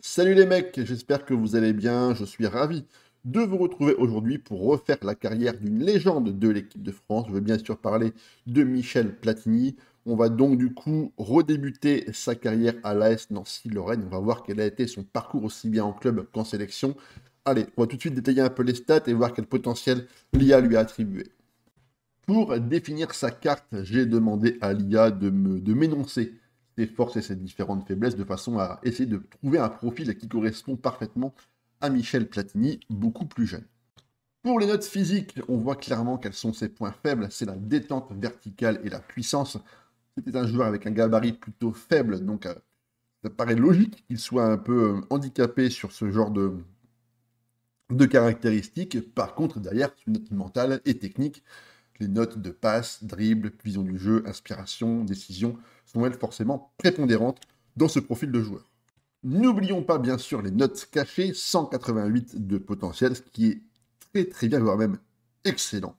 Salut les mecs, j'espère que vous allez bien. Je suis ravi de vous retrouver aujourd'hui pour refaire la carrière d'une légende de l'équipe de France. Je veux bien sûr parler de Michel Platini. On va donc du coup redébuter sa carrière à l'AS Nancy-Lorraine. On va voir quel a été son parcours aussi bien en club qu'en sélection. Allez, on va tout de suite détailler un peu les stats et voir quel potentiel l'IA lui a attribué. Pour définir sa carte, j'ai demandé à l'IA de m'énoncer ses forces et ses différentes faiblesses de façon à essayer de trouver un profil qui correspond parfaitement à Michel Platini, beaucoup plus jeune. Pour les notes physiques, on voit clairement quels sont ses points faibles, c'est la détente verticale et la puissance. C'était un joueur avec un gabarit plutôt faible, donc ça paraît logique qu'il soit un peu handicapé sur ce genre de caractéristiques. Par contre, derrière, une note mentale et technique. Les notes de passe, dribble, vision du jeu, inspiration, décision sont elles forcément prépondérantes dans ce profil de joueur. N'oublions pas bien sûr les notes cachées, 188 de potentiel, ce qui est très bien, voire même excellent.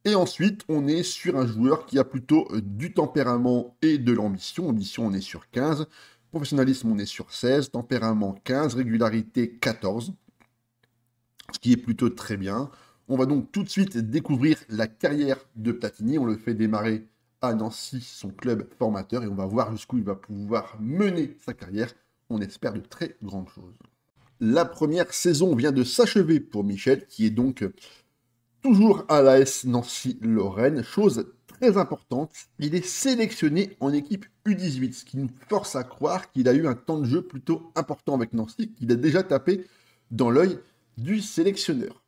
Et ensuite, on est sur un joueur qui a plutôt du tempérament et de l'ambition. Ambition, on est sur 15. Professionnalisme, on est sur 16. Tempérament, 15. Régularité, 14. Ce qui est plutôt très bien. On va donc tout de suite découvrir la carrière de Platini. On le fait démarrer à Nancy, son club formateur, et on va voir jusqu'où il va pouvoir mener sa carrière. On espère de très grandes choses. La première saison vient de s'achever pour Michel, qui est donc toujours à l'AS Nancy-Lorraine. Chose très importante, il est sélectionné en équipe U18, ce qui nous force à croire qu'il a eu un temps de jeu plutôt important avec Nancy, qu'il a déjà tapé dans l'œil du sélectionneur.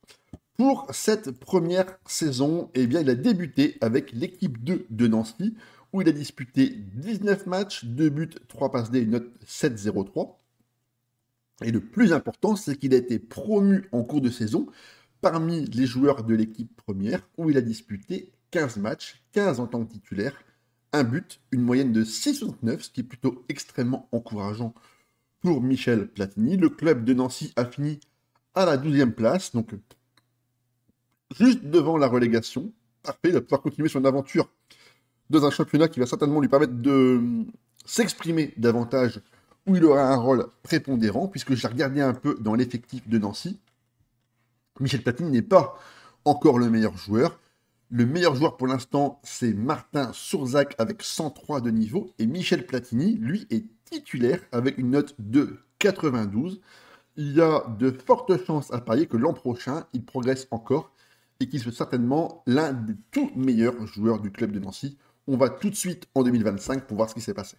Pour cette première saison, eh bien, il a débuté avec l'équipe 2 de Nancy, où il a disputé 19 matchs, 2 buts, 3 passes D, une note 7,03. Et le plus important, c'est qu'il a été promu en cours de saison parmi les joueurs de l'équipe première, où il a disputé 15 matchs, 15 en tant que titulaire, un but, une moyenne de 6,69, ce qui est plutôt extrêmement encourageant pour Michel Platini. Le club de Nancy a fini à la 12e place, donc juste devant la relégation. Parfait, il va pouvoir continuer son aventure dans un championnat qui va certainement lui permettre de s'exprimer davantage, où il aura un rôle prépondérant, puisque j'ai regardé un peu dans l'effectif de Nancy. Michel Platini n'est pas encore le meilleur joueur. Le meilleur joueur pour l'instant, c'est Martin Sourzac avec 103 de niveau. Et Michel Platini, lui, est titulaire avec une note de 92. Il y a de fortes chances à parier que l'an prochain, il progresse encore et qu'il soit certainement l'un des tout meilleurs joueurs du club de Nancy. On va tout de suite en 2025 pour voir ce qui s'est passé.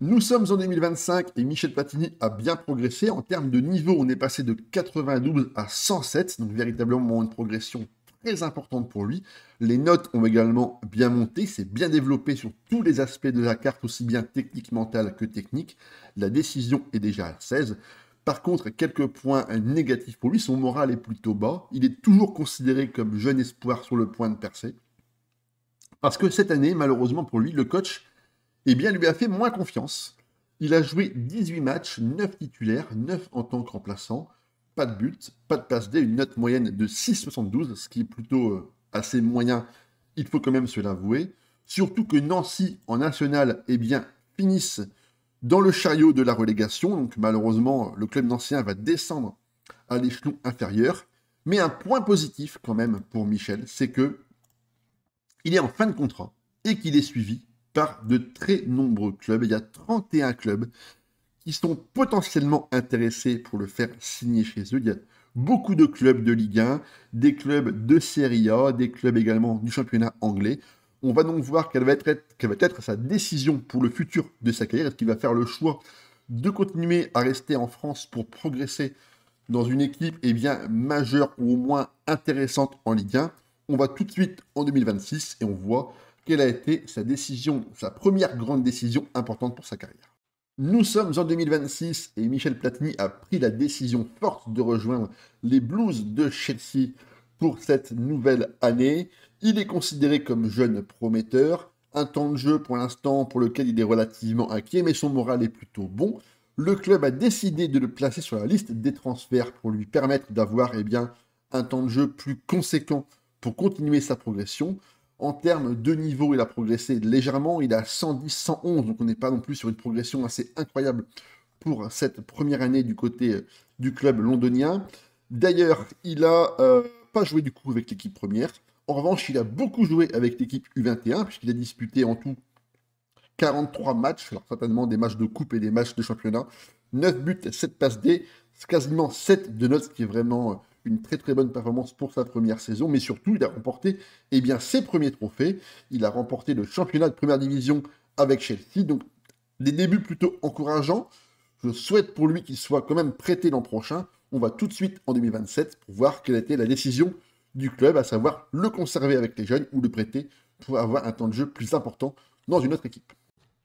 Nous sommes en 2025 et Michel Platini a bien progressé. En termes de niveau, on est passé de 92 à 107, donc véritablement une progression très importante pour lui. Les notes ont également bien monté, c'est bien développé sur tous les aspects de la carte, aussi bien technique, mentale que technique. La décision est déjà à 16. Par contre, quelques points négatifs pour lui, son moral est plutôt bas. Il est toujours considéré comme jeune espoir sur le point de percer. Parce que cette année, malheureusement pour lui, le coach lui a fait moins confiance. Il a joué 18 matchs, 9 titulaires, 9 en tant que remplaçant. Pas de but, pas de passe D, une note moyenne de 6,72, ce qui est plutôt assez moyen, il faut quand même se l'avouer. Surtout que Nancy, en national, finissent dans le chariot de la relégation. Donc malheureusement, le club nancien va descendre à l'échelon inférieur. Mais un point positif quand même pour Michel, c'est que il est en fin de contrat et qu'il est suivi par de très nombreux clubs. Il y a 31 clubs qui sont potentiellement intéressés pour le faire signer chez eux. Il y a beaucoup de clubs de Ligue 1, des clubs de Serie A, des clubs également du championnat anglais. On va donc voir quelle va être sa décision pour le futur de sa carrière. Est-ce qu'il va faire le choix de continuer à rester en France pour progresser dans une équipe majeure ou au moins intéressante en Ligue 1? On va tout de suite en 2026 et on voit quelle a été sa décision, sa première grande décision importante pour sa carrière. Nous sommes en 2026 et Michel Platini a pris la décision forte de rejoindre les Blues de Chelsea pour cette nouvelle année. Il est considéré comme jeune prometteur, un temps de jeu pour l'instant pour lequel il est relativement inquiet, mais son moral est plutôt bon. Le club a décidé de le placer sur la liste des transferts pour lui permettre d'avoir un temps de jeu plus conséquent pour continuer sa progression. En termes de niveau, il a progressé légèrement. Il est à 110, 111, donc on n'est pas non plus sur une progression assez incroyable pour cette première année du côté du club londonien. D'ailleurs, il n'a pas joué du coup avec l'équipe première. En revanche, il a beaucoup joué avec l'équipe U21, puisqu'il a disputé en tout 43 matchs, alors certainement des matchs de coupe et des matchs de championnat. 9 buts, 7 passes D, c'est quasiment 7 de notes, ce qui est vraiment une très très bonne performance pour sa première saison. Mais surtout, il a remporté ses premiers trophées. Il a remporté le championnat de première division avec Chelsea. Donc, des débuts plutôt encourageants. Je souhaite pour lui qu'il soit quand même prêté l'an prochain. On va tout de suite en 2027 pour voir quelle était la décision du club, à savoir le conserver avec les jeunes ou le prêter pour avoir un temps de jeu plus important dans une autre équipe.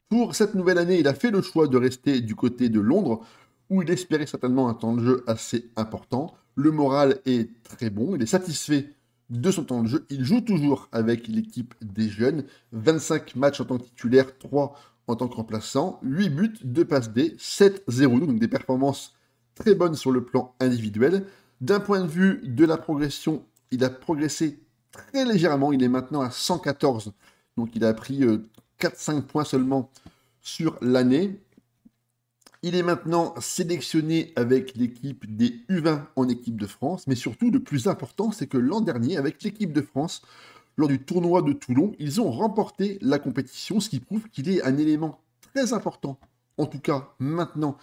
Pour cette nouvelle année, il a fait le choix de rester du côté de Londres, où il espérait certainement un temps de jeu assez important. Le moral est très bon, il est satisfait de son temps de jeu. Il joue toujours avec l'équipe des jeunes. 25 matchs en tant que titulaire, 3 en tant que remplaçant, 8 buts, 2 passes D, 7-0, donc des performances très bonnes sur le plan individuel. D'un point de vue de la progression, il a progressé très légèrement. Il est maintenant à 114, donc il a pris 4-5 points seulement sur l'année. Il est maintenant sélectionné avec l'équipe des U20 en équipe de France, mais surtout, le plus important, c'est que l'an dernier, avec l'équipe de France, lors du tournoi de Toulon, ils ont remporté la compétition, ce qui prouve qu'il est un élément très important, en tout cas maintenant,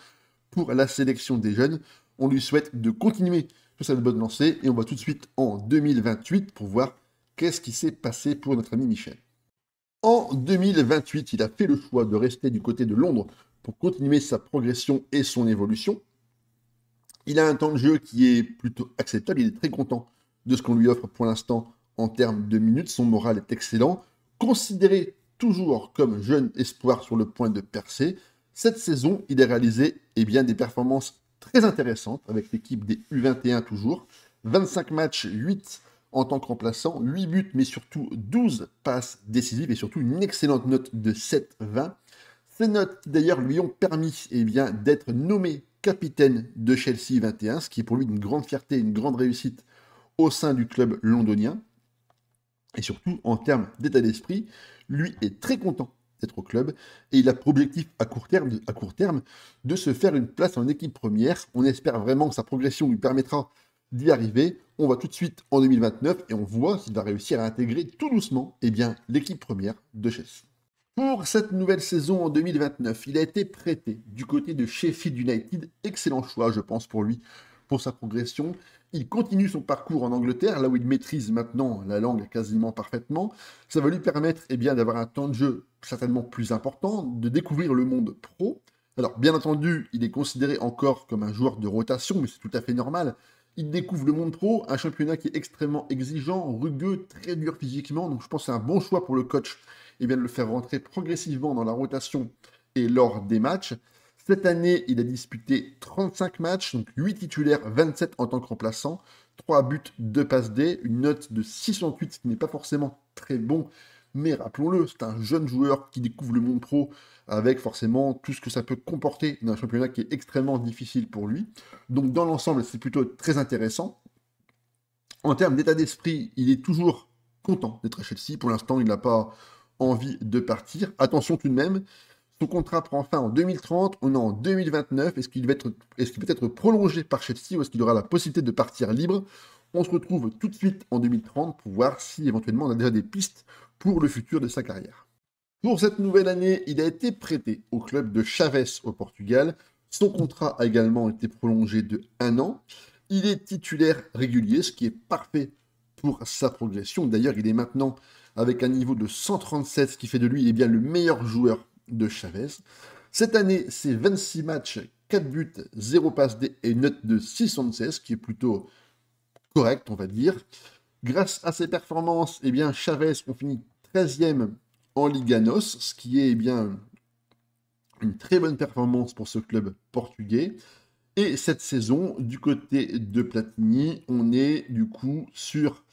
pour la sélection des jeunes. On lui souhaite de continuer sur cette bonne lancée, et on va tout de suite en 2028 pour voir qu'est-ce qui s'est passé pour notre ami Michel. En 2028, il a fait le choix de rester du côté de Londres pour continuer sa progression et son évolution. Il a un temps de jeu qui est plutôt acceptable, il est très content de ce qu'on lui offre pour l'instant en termes de minutes, son moral est excellent. Considéré toujours comme jeune espoir sur le point de percer, cette saison, il a réalisé des performances très intéressantes avec l'équipe des U21 toujours. 25 matchs, 8 en tant que remplaçant, 8 buts, mais surtout 12 passes décisives et surtout une excellente note de 7-20. Ces notes, d'ailleurs, lui ont permis d'être nommé capitaine de Chelsea 21, ce qui est pour lui une grande fierté, une grande réussite au sein du club londonien. Et surtout, en termes d'état d'esprit, lui est très content d'être au club et il a pour objectif à court terme de se faire une place en équipe première. On espère vraiment que sa progression lui permettra d'y arriver. On va tout de suite en 2029 et on voit s'il va réussir à intégrer tout doucement l'équipe première de Chelsea. Pour cette nouvelle saison en 2029, il a été prêté du côté de Sheffield United. Excellent choix, je pense, pour lui, pour sa progression. Il continue son parcours en Angleterre, là où il maîtrise maintenant la langue quasiment parfaitement. Ça va lui permettre d'avoir un temps de jeu certainement plus important, de découvrir le monde pro. Alors, bien entendu, il est considéré encore comme un joueur de rotation, mais c'est tout à fait normal. Il découvre le monde pro, un championnat qui est extrêmement exigeant, rugueux, très dur physiquement. Donc, je pense que c'est un bon choix pour le coach de le faire rentrer progressivement dans la rotation et lors des matchs. Cette année, il a disputé 35 matchs, donc 8 titulaires, 27 en tant que remplaçant, 3 buts, 2 passes D, une note de 6,68, ce qui n'est pas forcément très bon, mais rappelons-le, c'est un jeune joueur qui découvre le monde pro avec forcément tout ce que ça peut comporter dans un championnat qui est extrêmement difficile pour lui. Donc dans l'ensemble, c'est plutôt très intéressant. En termes d'état d'esprit, il est toujours content d'être à Chelsea. Pour l'instant, il n'a pas envie de partir. Attention tout de même, son contrat prend fin en 2030, on est en 2029. Est-ce qu'il peut être prolongé par Chelsea ou est-ce qu'il aura la possibilité de partir libre? On se retrouve tout de suite en 2030 pour voir si éventuellement on a déjà des pistes pour le futur de sa carrière. Pour cette nouvelle année, il a été prêté au club de Chaves au Portugal. Son contrat a également été prolongé de 1 an. Il est titulaire régulier, ce qui est parfait pour sa progression. D'ailleurs, il est maintenant avec un niveau de 137, ce qui fait de lui le meilleur joueur de Chaves. Cette année, c'est 26 matchs, 4 buts, 0 passes D et une note de 6,76, qui est plutôt correct, on va dire. Grâce à ses performances, Chaves ont fini 13e en Liga NOS, ce qui est une très bonne performance pour ce club portugais. Et cette saison, du côté de Platini, on est du coup sur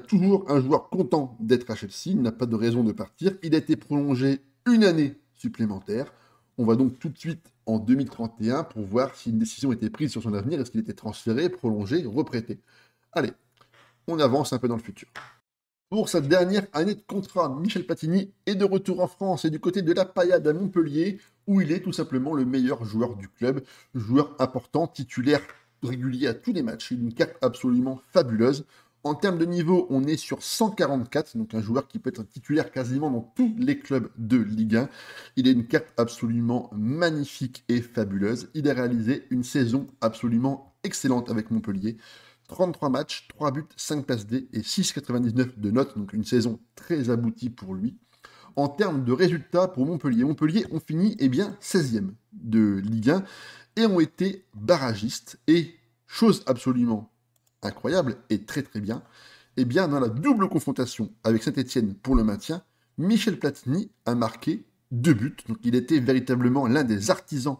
toujours un joueur content d'être à Chelsea, il n'a pas de raison de partir. Il a été prolongé une année supplémentaire. On va donc tout de suite en 2031 pour voir si une décision était prise sur son avenir, est-ce qu'il était transféré, prolongé, reprêté. Allez, on avance un peu dans le futur. Pour sa dernière année de contrat, Michel Platini est de retour en France et du côté de la Paillade à Montpellier, où il est tout simplement le meilleur joueur du club, joueur important, titulaire régulier à tous les matchs. Il a une carte absolument fabuleuse. En termes de niveau, on est sur 144, donc un joueur qui peut être titulaire quasiment dans tous les clubs de Ligue 1. Il a une carte absolument magnifique et fabuleuse. Il a réalisé une saison absolument excellente avec Montpellier. 33 matchs, 3 buts, 5 passes D et 6,99 de notes, donc une saison très aboutie pour lui. En termes de résultats pour Montpellier ont fini bien 16e de Ligue 1 et ont été barragistes. Et chose absolument incroyable et très très bien, dans la double confrontation avec Saint-Etienne pour le maintien, Michel Platini a marqué 2 buts. Donc il était véritablement l'un des artisans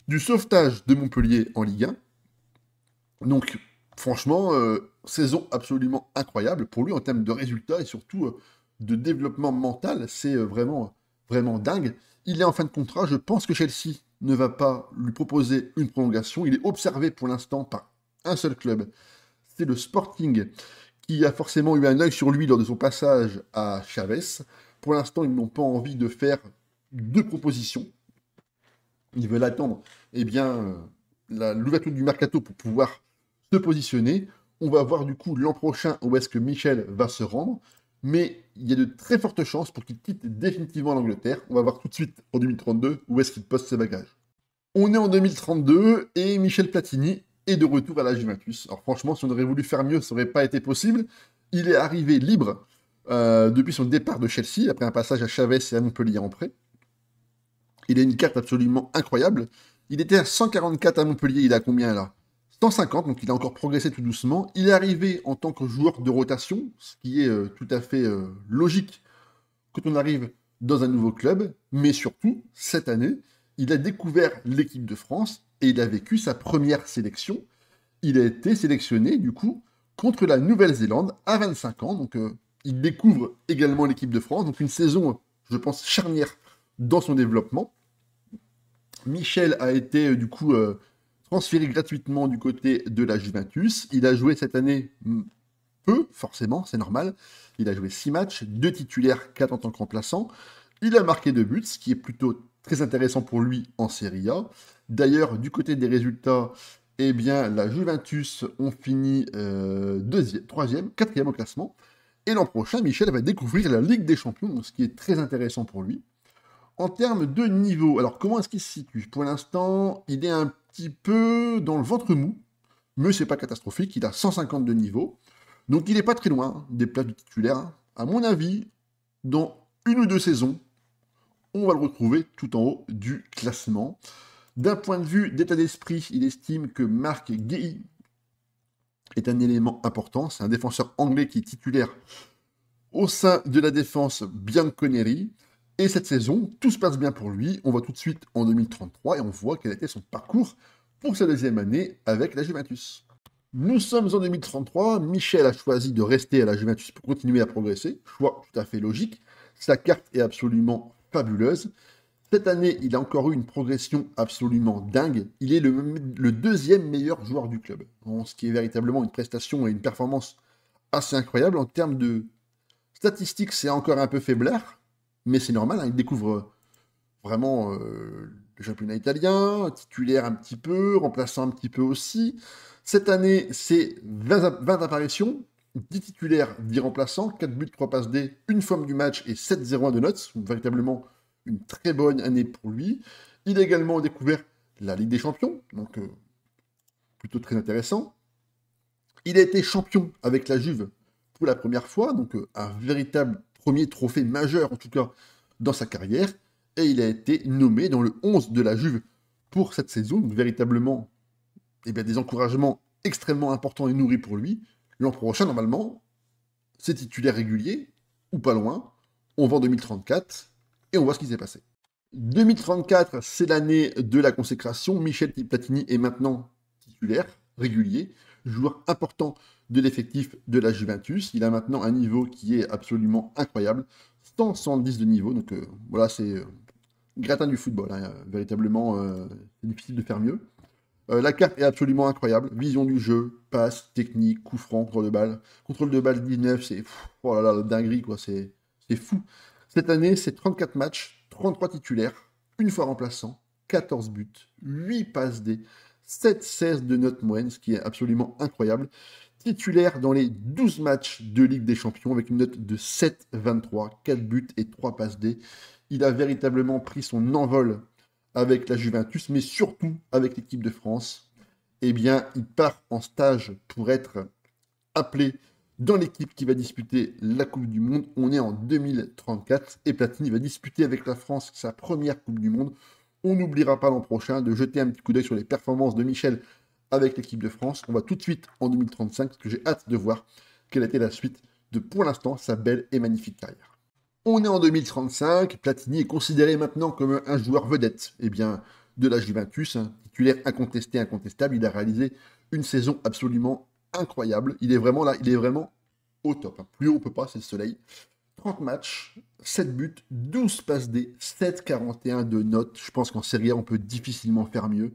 du sauvetage de Montpellier en Ligue 1. Donc franchement, saison absolument incroyable pour lui en termes de résultats et surtout de développement mental. C'est vraiment, vraiment dingue. Il est en fin de contrat. Je pense que Chelsea ne va pas lui proposer une prolongation. Il est observé pour l'instant par un seul club. C'est le Sporting qui a forcément eu un œil sur lui lors de son passage à Chavez. Pour l'instant, ils n'ont pas envie de faire deux propositions. Ils veulent attendre l'ouverture du mercato pour pouvoir se positionner. On va voir du coup l'an prochain où est-ce que Michel va se rendre. Mais il y a de très fortes chances pour qu'il quitte définitivement l'Angleterre. On va voir tout de suite en 2032 où est-ce qu'il pose ses bagages. On est en 2032 et Michel Platini est de retour à la Juventus. Alors franchement, si on aurait voulu faire mieux, ça n'aurait pas été possible. Il est arrivé libre depuis son départ de Chelsea, après un passage à Chavez et à Montpellier en prêt. Il a une carte absolument incroyable. Il était à 144 à Montpellier, il a combien là? 150, donc il a encore progressé tout doucement. Il est arrivé en tant que joueur de rotation, ce qui est tout à fait logique quand on arrive dans un nouveau club. Mais surtout, cette année, il a découvert l'équipe de France et il a vécu sa première sélection. Il a été sélectionné, du coup, contre la Nouvelle-Zélande à 25 ans. Donc, il découvre également l'équipe de France. Donc, une saison, je pense, charnière dans son développement. Michel a été, du coup, transféré gratuitement du côté de la Juventus. Il a joué cette année peu, forcément, c'est normal. Il a joué 6 matchs, 2 titulaires, 4 en tant que remplaçant. Il a marqué 2 buts, ce qui est plutôt très intéressant pour lui en Serie A. D'ailleurs, du côté des résultats, la Juventus ont fini 2e, 3e, 4e au classement. Et l'an prochain, Michel va découvrir la Ligue des Champions, ce qui est très intéressant pour lui. En termes de niveau, alors comment est-ce qu'il se situe? Pour l'instant, il est un petit peu dans le ventre mou, mais c'est pas catastrophique, il a 150 de niveau. Donc il n'est pas très loin des places de titulaire. À mon avis, dans 1 ou 2 saisons, on va le retrouver tout en haut du classement. D'un point de vue d'état d'esprit, il estime que Marc Guéhi est un élément important. C'est un défenseur anglais qui est titulaire au sein de la défense bianconeri. Et cette saison, tout se passe bien pour lui. On va tout de suite en 2033 et on voit quel était son parcours pour sa 2e année avec la Juventus. Nous sommes en 2033, Michel a choisi de rester à la Juventus pour continuer à progresser, choix tout à fait logique. Sa carte est absolument fabuleuse. Cette année, il a encore eu une progression absolument dingue. Il est le 2e meilleur joueur du club, ce qui est véritablement une prestation et une performance assez incroyable. En termes de statistiques, c'est encore un peu faiblard, mais c'est normal, hein, il découvre vraiment le championnat italien, titulaire un petit peu, remplaçant un petit peu aussi. Cette année, c'est 20 apparitions, 10 titulaires, 10 remplaçants, 4 buts, 3 passes D, une forme du match et 7,01 de notes. Donc, véritablement une très bonne année pour lui. Il a également découvert la Ligue des Champions, donc plutôt très intéressant. Il a été champion avec la Juve pour la première fois, donc un véritable premier trophée majeur, en tout cas, dans sa carrière. Et il a été nommé dans le 11 de la Juve pour cette saison, donc véritablement des encouragements extrêmement importants et nourris pour lui. L'an prochain, normalement, c'est titulaire régulier, ou pas loin. On va en 2034, et on voit ce qui s'est passé. 2034, c'est l'année de la consécration. Michel Platini est maintenant titulaire, régulier, joueur important de l'effectif de la Juventus. Il a maintenant un niveau qui est absolument incroyable. 170 de niveau, donc voilà, c'est gratin du football. Hein, véritablement, c'est difficile de faire mieux. La carte est absolument incroyable. Vision du jeu, passe, technique, coup franc, contrôle de balle. Contrôle de balle 19, c'est oh là là, dinguerie, quoi. C'est fou. Cette année, c'est 34 matchs, 33 titulaires, une fois remplaçant, 14 buts, 8 passes D, 7-16 de note moyenne, ce qui est absolument incroyable. Titulaire dans les 12 matchs de Ligue des Champions avec une note de 7-23, 4 buts et 3 passes D. Il a véritablement pris son envol avec la Juventus, mais surtout avec l'équipe de France. Eh bien, il part en stage pour être appelé dans l'équipe qui va disputer la Coupe du Monde. On est en 2034 et Platini va disputer avec la France sa première Coupe du Monde. On n'oubliera pas l'an prochain de jeter un petit coup d'œil sur les performances de Michel avec l'équipe de France. On va tout de suite en 2035 parce que j'ai hâte de voir quelle a été la suite de, pour l'instant, sa belle et magnifique carrière. On est en 2035, Platini est considéré maintenant comme un joueur vedette de la Juventus, titulaire incontesté, incontestable. Il a réalisé une saison absolument incroyable. Il est vraiment là, il est vraiment au top. Plus haut on peut pas, c'est le soleil. 30 matchs, 7 buts, 12 passes D, 7,41 de notes. Je pense qu'en Serie A, on peut difficilement faire mieux.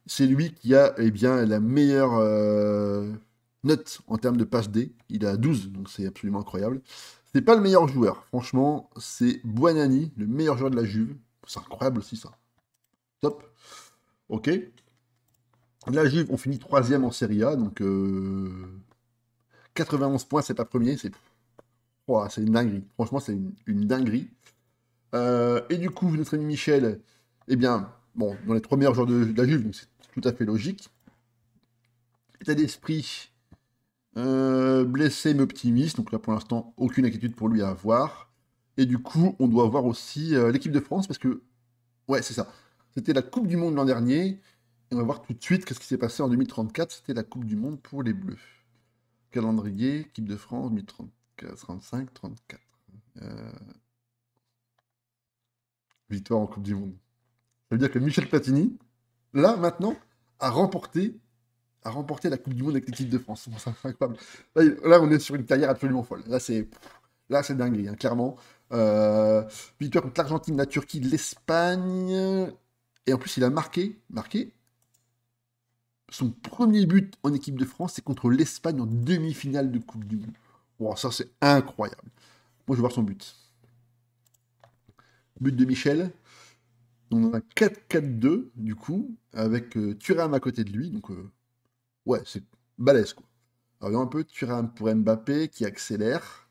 C'est lui qui a la meilleure note en termes de passes D. Il a 12, donc c'est absolument incroyable. C'est pas le meilleur joueur. Franchement, c'est Buonanni, le meilleur joueur de la Juve. C'est incroyable aussi, ça. Top. Ok. La Juve, on finit 3e en Serie A, donc 91 points, c'est pas premier. C'est une dinguerie. Franchement, c'est une dinguerie. Et du coup, notre ami Michel, dans les 3 meilleurs joueurs de la Juve, donc c'est tout à fait logique. État d'esprit, blessé mais optimiste, donc là pour l'instant, aucune inquiétude pour lui à avoir. Et du coup, on doit voir aussi l'équipe de France, parce que, ouais, c'est ça. C'était la Coupe du Monde l'an dernier, et on va voir tout de suite qu'est-ce qui s'est passé en 2034. C'était la Coupe du Monde pour les Bleus. Calendrier, équipe de France, 2034, 35, 34. Victoire en Coupe du Monde. Ça veut dire que Michel Platini, là, maintenant, a remporté la Coupe du Monde avec l'équipe de France. C'est incroyable. Là, on est sur une carrière absolument folle. Là, c'est dingue, clairement. Victoire contre l'Argentine, la Turquie, l'Espagne. Et en plus, il a marqué son premier but en équipe de France, c'est contre l'Espagne en demi-finale de Coupe du Monde. Wow, ça, c'est incroyable. Moi, je vais voir son but. But de Michel. On a un 4-4-2, du coup, avec Thuram à côté de lui. Donc, ouais, c'est balèze, quoi. Alors, un peu Thuram pour Mbappé, qui accélère.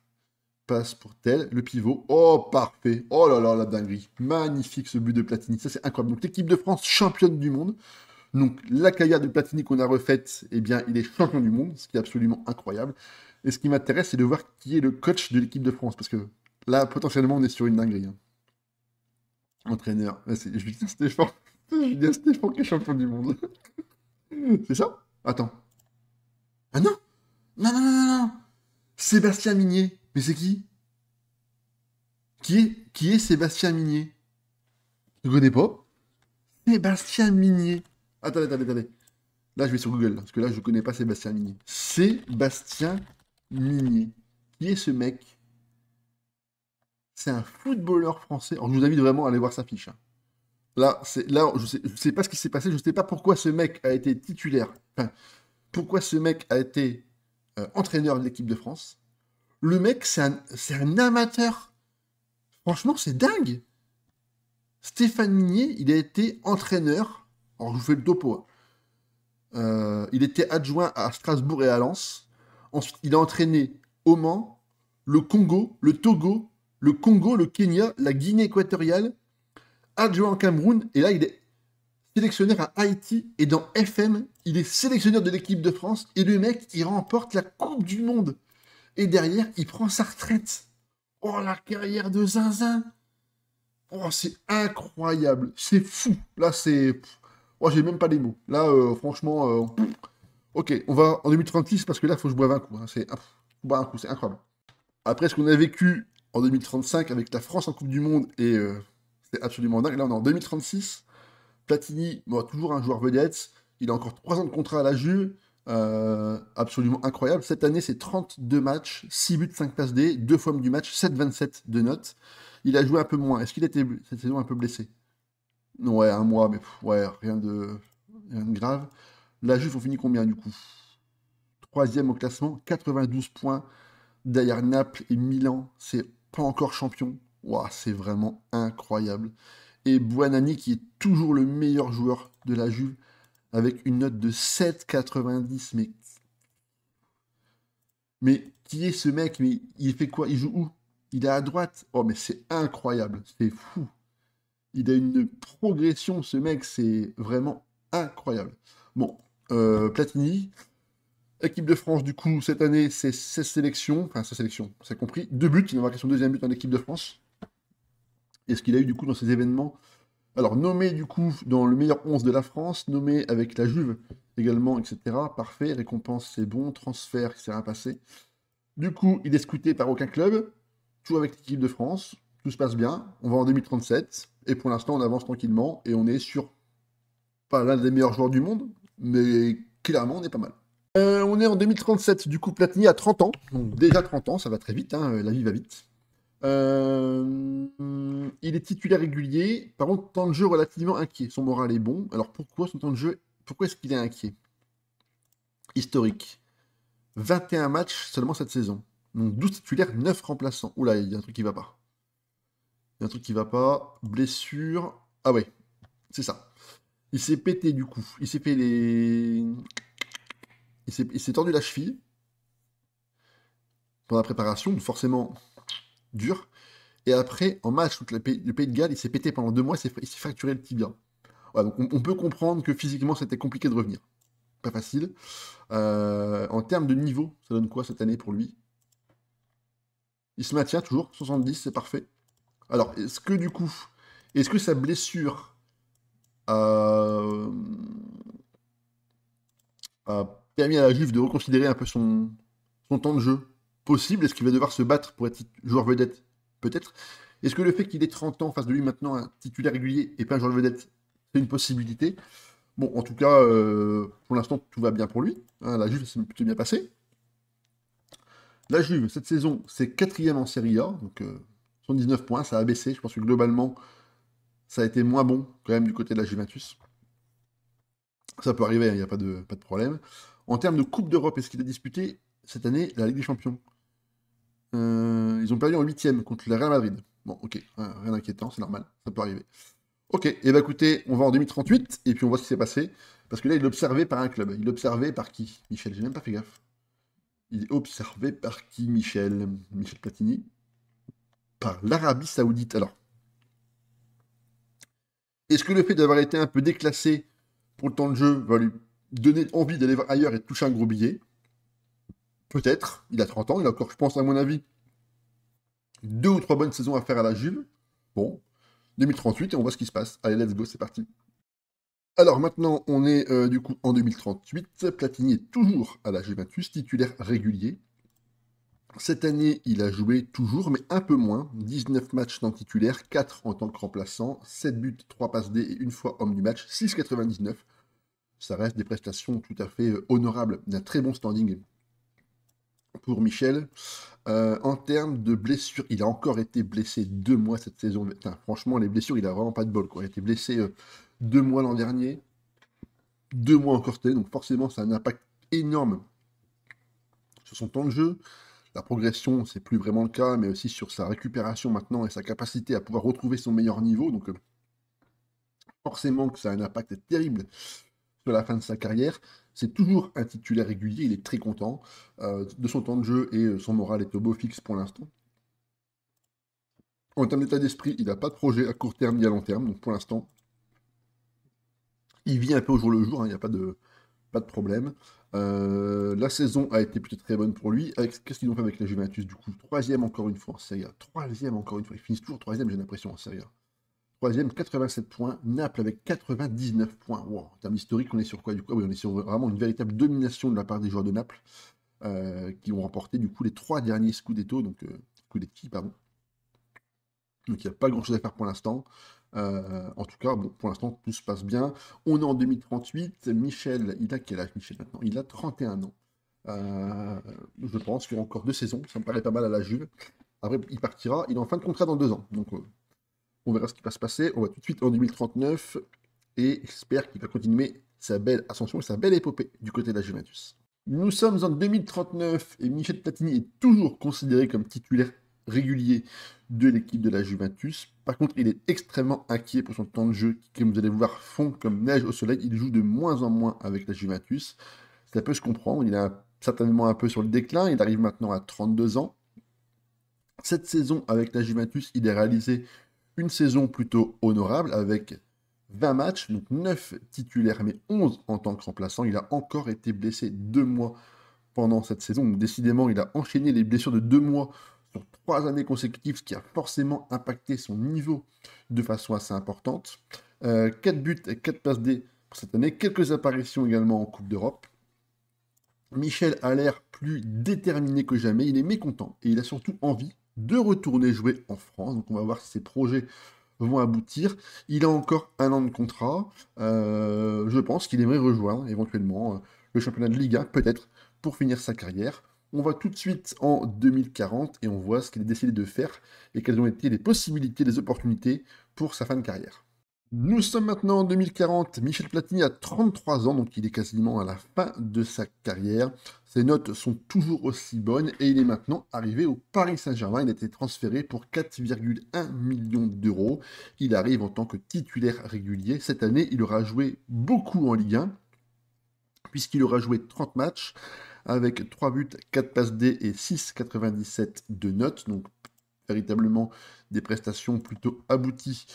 Passe pour tel. Le pivot. Oh, parfait. Oh là là, la dinguerie. Magnifique, ce but de Platini. Ça, c'est incroyable. Donc, l'équipe de France, championne du monde. Donc, la carrière de Platini qu'on a refaite, il est champion du monde, ce qui est absolument incroyable. Et ce qui m'intéresse, c'est de voir qui est le coach de l'équipe de France. Parce que là, potentiellement, on est sur une dinguerie. Entraîneur. Là, c'est Julien Stéphan. Julien Stéphan qui est champion du monde. C'est ça? Attends. Ah non! Non, non, non, non, non! Sébastien Migné. Mais c'est qui? Qui est Sébastien Migné? Je connais pas. Sébastien Migné. Attendez. Là, je vais sur Google, parce que là, je connais pas Sébastien Migné. Sébastien Migné. Qui est ce mec? C'est un footballeur français. Alors, je vous invite vraiment à aller voir sa fiche. Là, je sais pas ce qui s'est passé. Je sais pas pourquoi ce mec a été titulaire. Enfin, pourquoi ce mec a été entraîneur de l'équipe de France. Le mec, c'est un amateur. Franchement, c'est dingue. Stéphane Migné, il a été entraîneur. Alors, je vous fais le topo. Il était adjoint à Strasbourg et à Lens. Ensuite, il a entraîné Oman, le Congo, le Togo, le Congo, le Kenya, la Guinée équatoriale, adjoint au Cameroun. Et là, il est sélectionneur à Haïti. Et dans FM, il est sélectionneur de l'équipe de France. Et le mec, il remporte la Coupe du Monde. Et derrière, il prend sa retraite. Oh, la carrière de Zinzin. Oh, c'est incroyable. C'est fou. Là, c'est... Oh, j'ai même pas les mots. Là, franchement... Ok, on va en 2036 parce que là, il faut que je boive un coup. Hein. Boire un coup, c'est incroyable. Après ce qu'on a vécu en 2035 avec la France en Coupe du Monde, et c'est absolument dingue. Là, on est en 2036. Platini, bon, toujours un joueur vedette. Il a encore 3 ans de contrat à la Juve. Absolument incroyable. Cette année, c'est 32 matchs, 6 buts, 5 passes D, 2 fois du match, 7,27 de notes. Il a joué un peu moins. Est-ce qu'il était cette saison un peu blessé? Non, ouais, un mois, mais ouais, rien de grave. La Juve, on finit combien du coup? 3e au classement, 92 points. Derrière Naples et Milan, c'est pas encore champion. Ouah, c'est vraiment incroyable. Et Buonanni qui est toujours le meilleur joueur de la Juve avec une note de 7,90. Mais qui est ce mec? Mais il fait quoi? Il joue où? Il est à droite? Oh, mais c'est incroyable, c'est fou. Il a une progression, ce mec, c'est vraiment incroyable. Bon, Platini, équipe de France, du coup, cette année, c'est 16 sélections, enfin 16 sélections, c'est compris, 2 buts, il a marqué son deuxième but en équipe de France. Et ce qu'il a eu, du coup, dans ces événements, alors nommé, du coup, dans le meilleur 11 de la France, nommé avec la Juve également, etc. Parfait, récompense, c'est bon, transfert, qui s'est rien passé. Du coup, il est scouté par aucun club, tout avec l'équipe de France, tout se passe bien, on va en 2037, et pour l'instant, on avance tranquillement, et on est sur pas l'un des meilleurs joueurs du monde, mais clairement, on est pas mal. On est en 2037, du coup, Platini a 30 ans, donc déjà 30 ans, ça va très vite, hein, la vie va vite. Il est titulaire régulier, par contre, temps de jeu relativement inquiet, son moral est bon, alors pourquoi son temps de jeu, pourquoi est-ce qu'il est inquiet? Historique, 21 matchs seulement cette saison, donc 12 titulaires, 9 remplaçants. Oula, il y a un truc qui va pas. Il y a un truc qui va pas, blessure, ah ouais, c'est ça. Il s'est pété du coup, il s'est fait les... Il s'est tordu la cheville pendant la préparation, donc forcément dur. Et après, en match contre le Pays de Galles, il s'est pété pendant 2 mois, il s'est fracturé le tibia. Voilà, donc on peut comprendre que physiquement, c'était compliqué de revenir. Pas facile. En termes de niveau, ça donne quoi cette année pour lui? Il se maintient toujours, 70, c'est parfait. Alors, est-ce que du coup, est-ce que sa blessure a permis à la Juve de reconsidérer un peu son temps de jeu possible? Est-ce qu'il va devoir se battre pour être joueur vedette? Peut-être. Est-ce que le fait qu'il ait 30 ans face de lui maintenant, un titulaire régulier et pas un joueur vedette, c'est une possibilité? Bon, en tout cas, pour l'instant, tout va bien pour lui. Hein, la Juve s'est plutôt bien passée. La Juve, cette saison, c'est 4e en Serie A, donc 119 points, ça a baissé. Je pense que globalement, ça a été moins bon quand même du côté de la Juventus. Ça peut arriver, il n'y a pas de problème. En termes de Coupe d'Europe, est-ce qu'il a disputé cette année la Ligue des Champions? Ils ont perdu en 8e contre le Real Madrid. Bon, ok, rien d'inquiétant, c'est normal, ça peut arriver. Ok, et bah écoutez, on va en 2038, et puis on voit ce qui s'est passé. Parce que là, il est observé par un club. Il est observé par qui? Michel, j'ai même pas fait gaffe. Il est observé par qui, Michel? Michel Platini? Par l'Arabie Saoudite. Alors, est-ce que le fait d'avoir été un peu déclassé pour le temps de jeu va lui donner envie d'aller voir ailleurs et de toucher un gros billet? Peut-être. Il a 30 ans, il a encore, je pense, à mon avis, 2 ou 3 bonnes saisons à faire à la Juve. Bon, 2038, et on voit ce qui se passe. Allez, let's go, c'est parti. Alors maintenant, on est du coup en 2038. Platini est toujours à la Juventus, titulaire régulier. Cette année, il a joué toujours, mais un peu moins. 19 matchs en titulaire, 4 en tant que remplaçant, 7 buts, 3 passes D et une fois homme du match, 6,99. Ça reste des prestations tout à fait honorables, d'un très bon standing pour Michel. En termes de blessures, il a encore été blessé 2 mois cette saison. Enfin, franchement, les blessures, il a vraiment pas de bol, quoi. Il a été blessé 2 mois l'an dernier, 2 mois encore cette année, donc forcément, ça a un impact énorme sur son temps de jeu. La progression, c'est plus vraiment le cas, mais aussi sur sa récupération maintenant et sa capacité à pouvoir retrouver son meilleur niveau. Donc, forcément que ça a un impact terrible sur la fin de sa carrière. C'est toujours un titulaire régulier, il est très content de son temps de jeu et son moral est au beau fixe pour l'instant. En termes d'état d'esprit, il n'a pas de projet à court terme ni à long terme, donc pour l'instant, il vit un peu au jour le jour, hein, il n'y a pas de problème. La saison a été plutôt très bonne pour lui. Qu'est-ce qu'ils ont fait avec la Juventus du coup? Troisième encore une fois en Serie A. Troisième encore une fois. Ils finissent toujours troisième, j'ai l'impression, en Serie A. Troisième, 87 points. Naples avec 99 points. Wow. En termes historiques, on est sur quoi du coup? Ah oui, on est sur vraiment une véritable domination de la part des joueurs de Naples qui ont remporté du coup les 3 derniers Scudetto, donc Scudetti, pardon. Donc il n'y a pas grand-chose à faire pour l'instant. En tout cas, bon, pour l'instant, tout se passe bien. On est en 2038. Michel, il a quel âge, Michel, maintenant? Il a 31 ans. Je pense qu'il y aura encore 2 saisons. Ça me paraît pas mal à la Juve. Après, il partira. Il est en fin de contrat dans 2 ans. Donc, on verra ce qui va se passer. On va tout de suite en 2039. Et j'espère qu'il va continuer sa belle ascension et sa belle épopée du côté de la Juventus. Nous sommes en 2039 et Michel Platini est toujours considéré comme titulaire régulier de l'équipe de la Juventus. Par contre, il est extrêmement inquiet pour son temps de jeu, qui, comme vous allez voir, fond comme neige au soleil. Il joue de moins en moins avec la Juventus. Ça peut se comprendre, il est certainement un peu sur le déclin. Il arrive maintenant à 32 ans. Cette saison avec la Juventus, il a réalisé une saison plutôt honorable avec 20 matchs, donc 9 titulaires, mais 11 en tant que remplaçant. Il a encore été blessé 2 mois pendant cette saison. Donc, décidément, il a enchaîné les blessures de 2 mois sur 3 années consécutives, ce qui a forcément impacté son niveau de façon assez importante. 4 buts et 4 passes D pour cette année. Quelques apparitions également en Coupe d'Europe. Michel a l'air plus déterminé que jamais. Il est mécontent et il a surtout envie de retourner jouer en France. Donc on va voir si ses projets vont aboutir. Il a encore 1 an de contrat. Je pense qu'il aimerait rejoindre éventuellement le championnat de Ligue 1, peut-être, pour finir sa carrière. On va tout de suite en 2040 et on voit ce qu'il a décidé de faire et quelles ont été les possibilités, les opportunités pour sa fin de carrière. Nous sommes maintenant en 2040. Michel Platini a 33 ans, donc il est quasiment à la fin de sa carrière. Ses notes sont toujours aussi bonnes et il est maintenant arrivé au Paris Saint-Germain. Il a été transféré pour 4,1 millions d'euros. Il arrive en tant que titulaire régulier. Cette année, il aura joué beaucoup en Ligue 1, puisqu'il aura joué 30 matchs avec 3 buts, 4 passes D et 6,97 de notes. Donc, véritablement des prestations plutôt abouties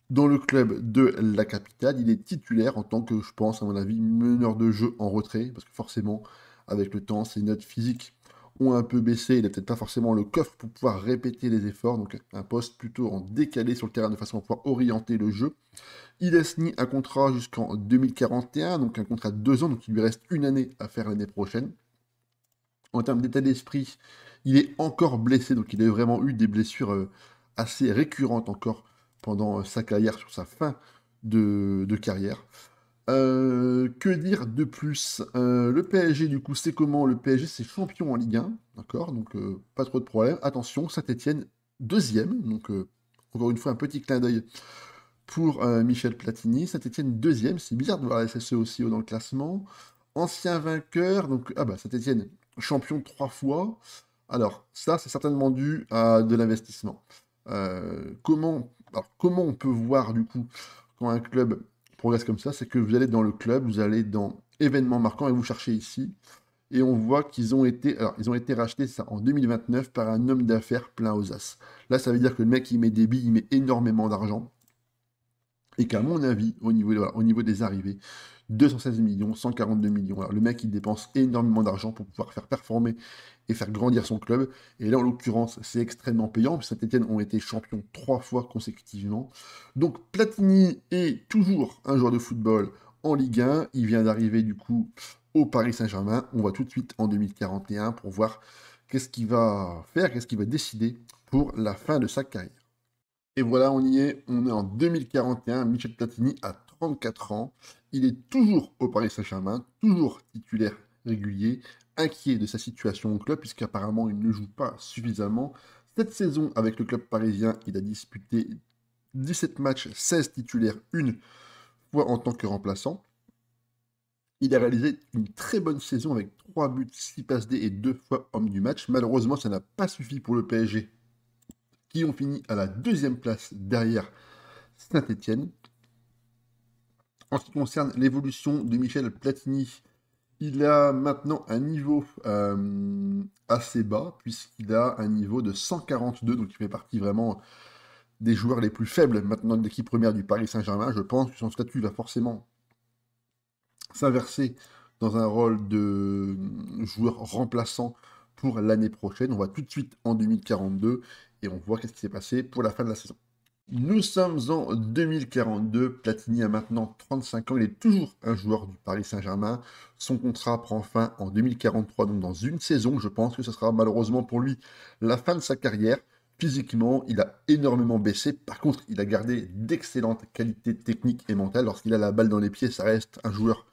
dans le club de la capitale. Il est titulaire en tant que, je pense, à mon avis, meneur de jeu en retrait, parce que forcément, avec le temps, ses notes physiques ont un peu baissé. Il n'a peut-être pas forcément le coffre pour pouvoir répéter les efforts, donc un poste plutôt en décalé sur le terrain de façon à pouvoir orienter le jeu. Il a signé un contrat jusqu'en 2041, donc un contrat de 2 ans, donc il lui reste une année à faire l'année prochaine. En termes d'état d'esprit, il est encore blessé, donc il a vraiment eu des blessures assez récurrentes encore pendant sa carrière, sur sa fin de carrière. Que dire de plus? Le PSG, du coup, c'est comment? Le PSG, c'est champion en Ligue 1, d'accord? Donc, pas trop de problème. Attention, Saint-Etienne, deuxième. Donc, encore une fois, un petit clin d'œil pour Michel Platini. Saint-Etienne, deuxième. C'est bizarre de voir la SSE aussi haut dans le classement. Ancien vainqueur, donc, ah bah, Saint-Etienne, champion 3 fois. Alors, ça, c'est certainement dû à de l'investissement. Comment on peut voir, du coup, quand un club progresse comme ça? C'est que vous allez dans le club, vous allez dans événements marquants et vous cherchez ici. Et on voit qu'ils ont été, alors, ils ont été rachetés ça en 2029 par un homme d'affaires plein aux as. Là, ça veut dire que le mec, il met des billes, il met énormément d'argent. Et qu'à mon avis, au niveau des arrivées, 216 millions, 142 millions. Alors, le mec, il dépense énormément d'argent pour pouvoir faire performer et faire grandir son club. Et là, en l'occurrence, c'est extrêmement payant. Saint-Etienne ont été champions 3 fois consécutivement. Donc, Platini est toujours un joueur de football en Ligue 1. Il vient d'arriver, du coup, au Paris Saint-Germain. On va tout de suite en 2041 pour voir qu'est-ce qu'il va faire, qu'est-ce qu'il va décider pour la fin de sa carrière. Et voilà, on est en 2041. Michel Platini a 34 ans. Il est toujours au Paris Saint-Germain, toujours titulaire régulier, inquiet de sa situation au club, puisqu'apparemment il ne joue pas suffisamment. Cette saison, avec le club parisien, il a disputé 17 matchs, 16 titulaires, une fois en tant que remplaçant. Il a réalisé une très bonne saison avec 3 buts, 6 passes D et 2 fois homme du match. Malheureusement, ça n'a pas suffi pour le PSG, qui ont fini à la 2e place derrière Saint-Etienne. En ce qui concerne l'évolution de Michel Platini, il a maintenant un niveau assez bas, puisqu'il a un niveau de 142, donc il fait partie vraiment des joueurs les plus faibles maintenant de l'équipe première du Paris Saint-Germain. Je pense que son statut va forcément s'inverser dans un rôle de joueur remplaçant pour l'année prochaine. On va tout de suite en 2042 et on voit qu'est-ce qui s'est passé pour la fin de la saison. Nous sommes en 2042, Platini a maintenant 35 ans, il est toujours un joueur du Paris Saint-Germain. Son contrat prend fin en 2043, donc dans une saison. Je pense que ce sera malheureusement pour lui la fin de sa carrière. Physiquement, il a énormément baissé. Par contre, il a gardé d'excellentes qualités techniques et mentales. Lorsqu'il a la balle dans les pieds, ça reste un joueur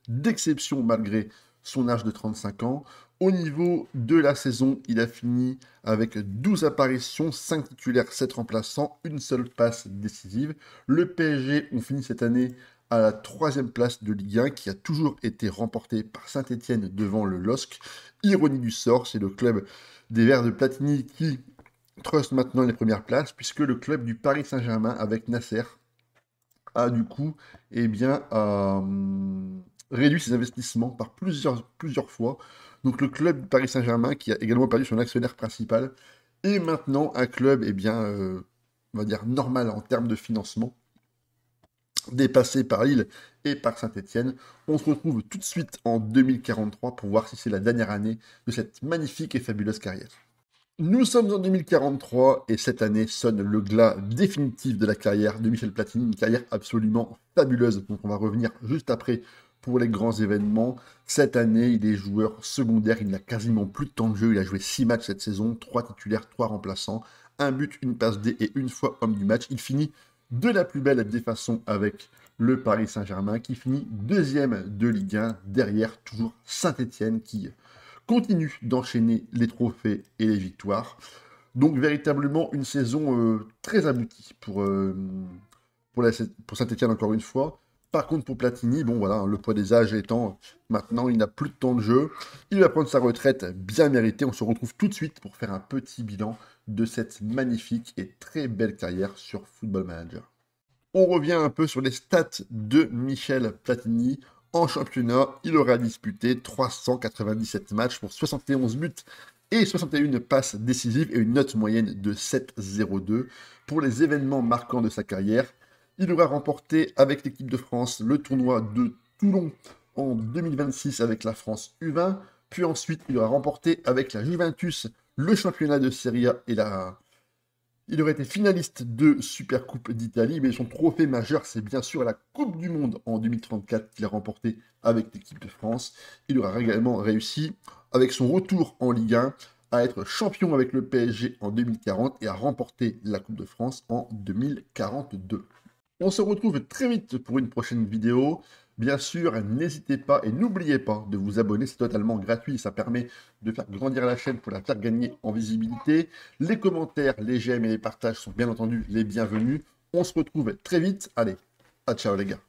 d'exception malgré son âge de 35 ans. Au niveau de la saison, il a fini avec 12 apparitions, 5 titulaires, 7 remplaçants, une seule passe décisive. Le PSG ont fini cette année à la 3e place de Ligue 1, qui a toujours été remportée par Saint-Etienne devant le LOSC. Ironie du sort, c'est le club des Verts de Platini qui trust maintenant les premières places, puisque le club du Paris Saint-Germain avec Nasser a du coup eh bien, réduit ses investissements par plusieurs fois. Donc le club du Paris Saint-Germain, qui a également perdu son actionnaire principal, est maintenant un club eh bien, on va dire normal en termes de financement, dépassé par Lille et par Saint-Étienne. On se retrouve tout de suite en 2043 pour voir si c'est la dernière année de cette magnifique et fabuleuse carrière. Nous sommes en 2043 et cette année sonne le glas définitif de la carrière de Michel Platini, une carrière absolument fabuleuse. Donc on va revenir juste après pour les grands événements. Cette année, il est joueur secondaire, il n'a quasiment plus de temps de jeu, il a joué 6 matchs cette saison, 3 titulaires, 3 remplaçants, un but, une passe D et une fois homme du match. Il finit de la plus belle des façons avec le Paris Saint-Germain qui finit deuxième de Ligue 1, derrière toujours Saint-Étienne qui continue d'enchaîner les trophées et les victoires. Donc véritablement une saison très aboutie pour Saint-Étienne encore une fois. Par contre pour Platini, bon voilà, le poids des âges étant maintenant, il n'a plus de temps de jeu. Il va prendre sa retraite bien méritée. On se retrouve tout de suite pour faire un petit bilan de cette magnifique et très belle carrière sur Football Manager. On revient un peu sur les stats de Michel Platini. En championnat, il aura disputé 397 matchs pour 71 buts et 61 passes décisives et une note moyenne de 7,02. Pour les événements marquants de sa carrière, il aura remporté avec l'équipe de France le tournoi de Toulon en 2026 avec la France U20, puis ensuite il aura remporté avec la Juventus le championnat de Serie A et il aurait été finaliste de Supercoupe d'Italie, mais son trophée majeur, c'est bien sûr la Coupe du Monde en 2034 qu'il a remporté avec l'équipe de France. Il aura également réussi, avec son retour en Ligue 1, à être champion avec le PSG en 2040 et à remporter la Coupe de France en 2042. On se retrouve très vite pour une prochaine vidéo. Bien sûr, n'hésitez pas et n'oubliez pas de vous abonner, c'est totalement gratuit, ça permet de faire grandir la chaîne pour la faire gagner en visibilité. Les commentaires, les j'aime et les partages sont bien entendu les bienvenus. On se retrouve très vite. Allez, ciao les gars.